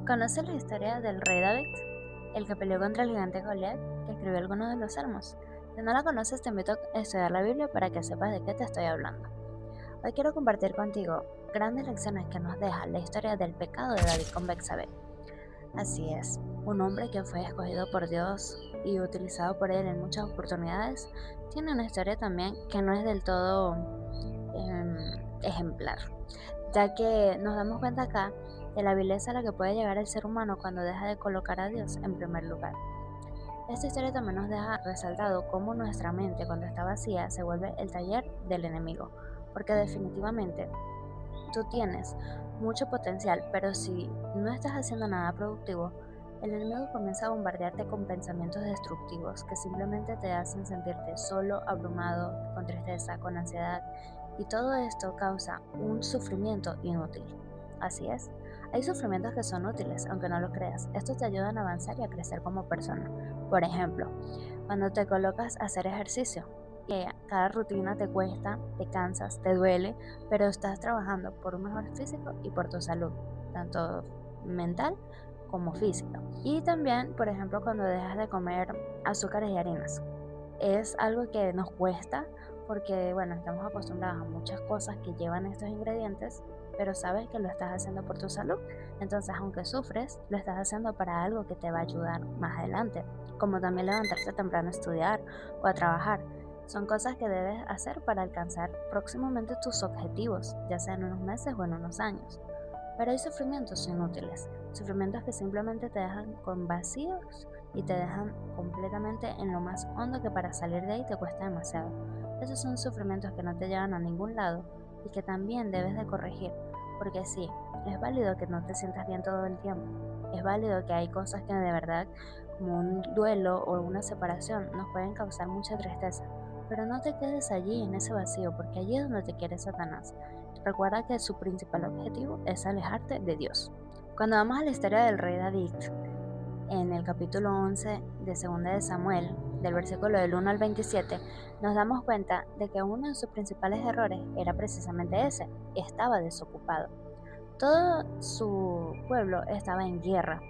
¿Conoces la historia del rey David, el que peleó contra el gigante Goliat, que escribió algunos de los salmos? Si no la conoces, te invito a estudiar la Biblia para que sepas de qué te estoy hablando. Hoy quiero compartir contigo grandes lecciones que nos deja la historia del pecado de David con Betsabé. Así es, un hombre que fue escogido por Dios y utilizado por él en muchas oportunidades, tiene una historia también que no es del todo ejemplar, ya que nos damos cuenta acá de la vileza a la que puede llegar el ser humano cuando deja de colocar a Dios en primer lugar. Esta historia también nos deja resaltado cómo nuestra mente, cuando está vacía, se vuelve el taller del enemigo, porque definitivamente tú tienes mucho potencial, pero si no estás haciendo nada productivo, el enemigo comienza a bombardearte con pensamientos destructivos que simplemente te hacen sentirte solo, abrumado, con tristeza, con ansiedad, y todo esto causa un sufrimiento inútil. Así es, hay sufrimientos que son útiles, aunque no lo creas. Estos te ayudan a avanzar y a crecer como persona. Por ejemplo, cuando te colocas a hacer ejercicio, que cada rutina te cuesta, te cansas, te duele, pero estás trabajando por un mejor físico y por tu salud, tanto mental como física. Y también, por ejemplo, cuando dejas de comer azúcares y harinas. Es algo que nos cuesta porque, bueno, estamos acostumbrados a muchas cosas que llevan estos ingredientes, pero sabes que lo estás haciendo por tu salud. Entonces, aunque sufres, lo estás haciendo para algo que te va a ayudar más adelante, como también levantarte temprano a estudiar o a trabajar. Son cosas que debes hacer para alcanzar próximamente tus objetivos, ya sea en unos meses o en unos años. Pero hay sufrimientos inútiles, sufrimientos que simplemente te dejan con vacíos y te dejan completamente en lo más hondo, que para salir de ahí te cuesta demasiado. Esos son sufrimientos que no te llevan a ningún lado y que también debes de corregir, porque sí, es válido que no te sientas bien todo el tiempo. Es válido que hay cosas que de verdad, como un duelo o una separación, nos pueden causar mucha tristeza. Pero no te quedes allí en ese vacío, porque allí es donde te quiere Satanás. Recuerda que su principal objetivo es alejarte de Dios. Cuando vamos a la historia del rey David, en el capítulo 11 de 2 de Samuel, del versículo del 1 al 27, nos damos cuenta de que uno de sus principales errores era precisamente ese: estaba desocupado. Todo su pueblo estaba en guerra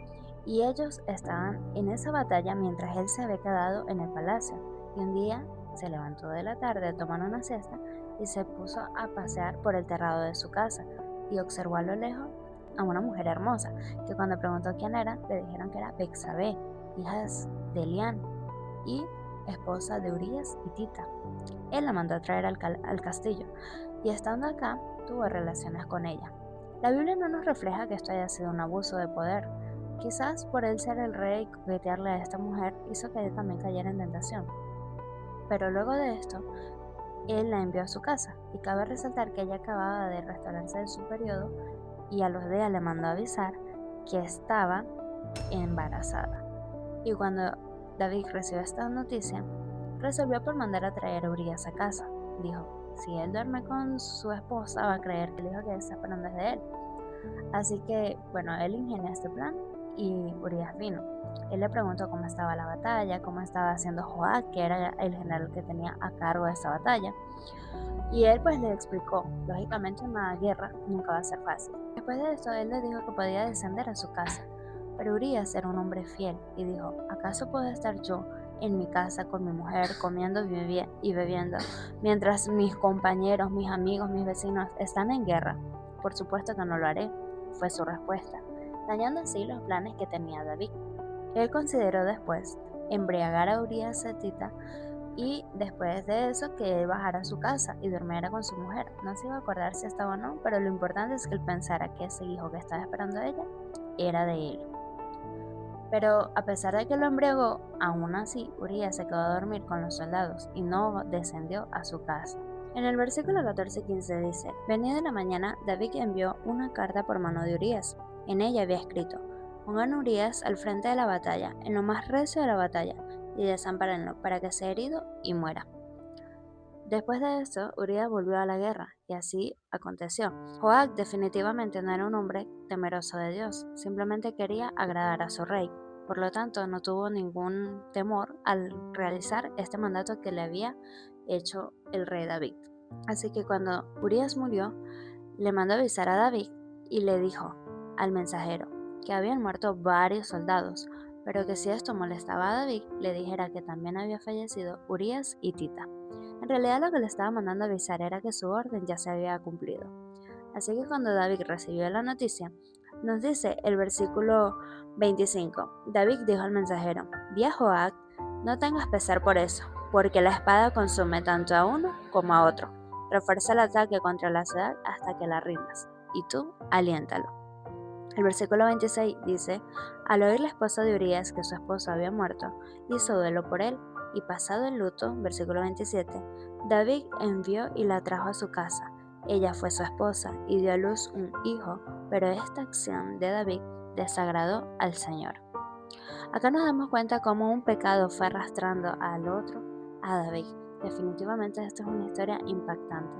y ellos estaban en esa batalla mientras él se había quedado en el palacio. Y un día se levantó de la tarde a tomar una siesta y se puso a pasear por el terrado de su casa y observó a lo lejos a una mujer hermosa, que cuando preguntó quién era, le dijeron que era Betsabé, hija de Elián y esposa de Urías y Tita. Él la mandó a traer al castillo y estando acá tuvo relaciones con ella. La Biblia no nos refleja que esto haya sido un abuso de poder. Quizás por él ser el rey y coquetearle a esta mujer hizo que ella también cayera en tentación. Pero luego de esto, él la envió a su casa, y cabe resaltar que ella acababa de restaurarse de su periodo y a los días le mandó avisar que estaba embarazada. Y cuando David recibió esta noticia, resolvió por mandar a traer a Urias a casa. Dijo, si él duerme con su esposa, va a creer que el hijo que está esperando es de él. Así que, bueno, él ingenió este plan y Urias vino. Él le preguntó cómo estaba la batalla, cómo estaba haciendo Joab, que era el general que tenía a cargo de esta batalla. Y él pues le explicó, lógicamente una guerra nunca va a ser fácil. Después de esto, él le dijo que podía descender a su casa. Pero Urias era un hombre fiel y dijo, ¿acaso puedo estar yo en mi casa con mi mujer comiendo y bebiendo mientras mis compañeros, mis amigos, mis vecinos están en guerra? Por supuesto que no lo haré, fue su respuesta, dañando así los planes que tenía David. Él consideró después embriagar a Urias Zetita y después de eso que él bajara a su casa y durmiera con su mujer. No se iba a acordar si estaba o no, pero lo importante es que él pensara que ese hijo que estaba esperando a ella era de él. Pero a pesar de que lo embriagó, aún así Urías se quedó a dormir con los soldados y no descendió a su casa. En el versículo 14-15 dice, venida la mañana, David envió una carta por mano de Urías. En ella había escrito, pongan a Urías al frente de la batalla, en lo más recio de la batalla, y desampárenlo para que sea herido y muera. Después de esto, Urías volvió a la guerra, y así aconteció. Joab definitivamente no era un hombre temeroso de Dios, simplemente quería agradar a su rey. Por lo tanto, no tuvo ningún temor al realizar este mandato que le había hecho el rey David. Así que cuando Urías murió, le mandó avisar a David y le dijo al mensajero, que habían muerto varios soldados, pero que si esto molestaba a David, le dijera que también había fallecido Urías y Tita. En realidad lo que le estaba mandando avisar era que su orden ya se había cumplido. Así que cuando David recibió la noticia, nos dice el versículo 25, David dijo al mensajero, viejo Joab, no tengas pesar por eso, porque la espada consume tanto a uno como a otro. Refuerza el ataque contra la ciudad hasta que la rindas, y tú aliéntalo. El versículo 26 dice, al oír la esposa de Urías que su esposo había muerto, hizo duelo por él, y pasado el luto, versículo 27, David envió y la trajo a su casa. Ella fue su esposa y dio a luz un hijo, pero esta acción de David desagradó al Señor. Acá nos damos cuenta cómo un pecado fue arrastrando al otro, a David. Definitivamente esta es una historia impactante,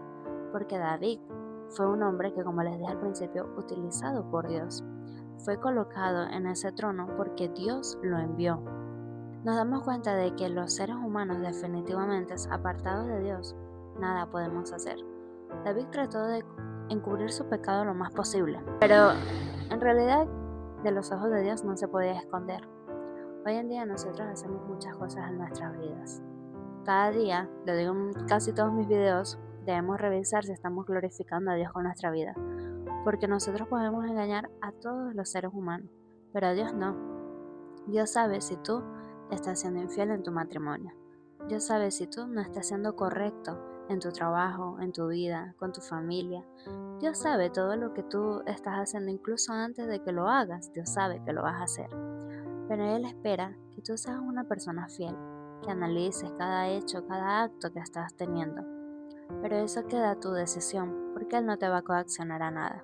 porque David fue un hombre que, como les dije al principio, utilizado por Dios. Fue colocado en ese trono porque Dios lo envió. Nos damos cuenta de que los seres humanos definitivamente apartados de Dios, nada podemos hacer. David trató de encubrir su pecado lo más posible, pero en realidad de los ojos de Dios no se podía esconder. Hoy en día nosotros hacemos muchas cosas en nuestras vidas. Cada día, lo digo en casi todos mis videos, debemos revisar si estamos glorificando a Dios con nuestra vida, porque nosotros podemos engañar a todos los seres humanos, pero a Dios no. Dios sabe si tú estás siendo infiel en tu matrimonio. Dios sabe si tú no estás siendo correcto en tu trabajo, en tu vida, con tu familia. Dios sabe todo lo que tú estás haciendo, incluso antes de que lo hagas. Dios sabe que lo vas a hacer. Pero Él espera que tú seas una persona fiel, que analices cada hecho, cada acto que estás teniendo. Pero eso queda a tu decisión, porque Él no te va a coaccionar a nada.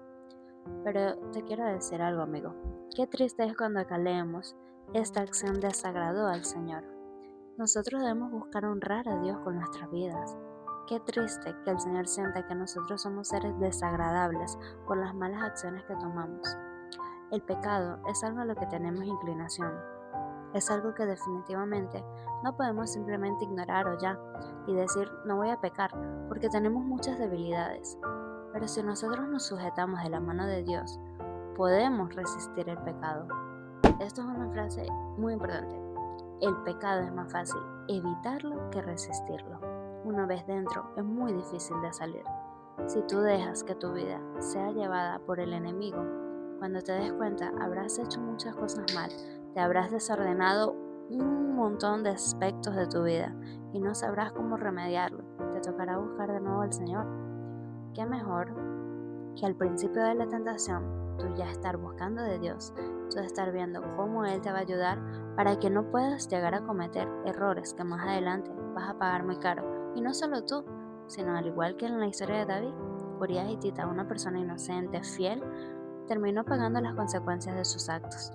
Pero te quiero decir algo, amigo. Qué triste es cuando acá leemos, esta acción desagradó al Señor. Nosotros debemos buscar honrar a Dios con nuestras vidas. Qué triste que el Señor sienta que nosotros somos seres desagradables por las malas acciones que tomamos. El pecado es algo a lo que tenemos inclinación. Es algo que definitivamente no podemos simplemente ignorar o ya y decir no voy a pecar porque tenemos muchas debilidades. Pero si nosotros nos sujetamos de la mano de Dios, podemos resistir el pecado. Esto es una frase muy importante. El pecado es más fácil evitarlo que resistirlo. Una vez dentro es muy difícil de salir. Si tú dejas que tu vida sea llevada por el enemigo, cuando te des cuenta habrás hecho muchas cosas mal, te habrás desordenado un montón de aspectos de tu vida y no sabrás cómo remediarlo. Te tocará buscar de nuevo al Señor. ¿Qué mejor que al principio de la tentación tú ya estar buscando de Dios, tú estar viendo cómo Él te va a ayudar para que no puedas llegar a cometer errores que más adelante vas a pagar muy caro? Y no solo tú, sino al igual que en la historia de David, Urías y Tita, una persona inocente, fiel, terminó pagando las consecuencias de sus actos.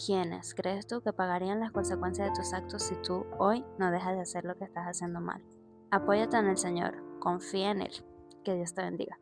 ¿Quiénes crees tú que pagarían las consecuencias de tus actos si tú hoy no dejas de hacer lo que estás haciendo mal? Apóyate en el Señor, confía en Él. Que Dios te bendiga.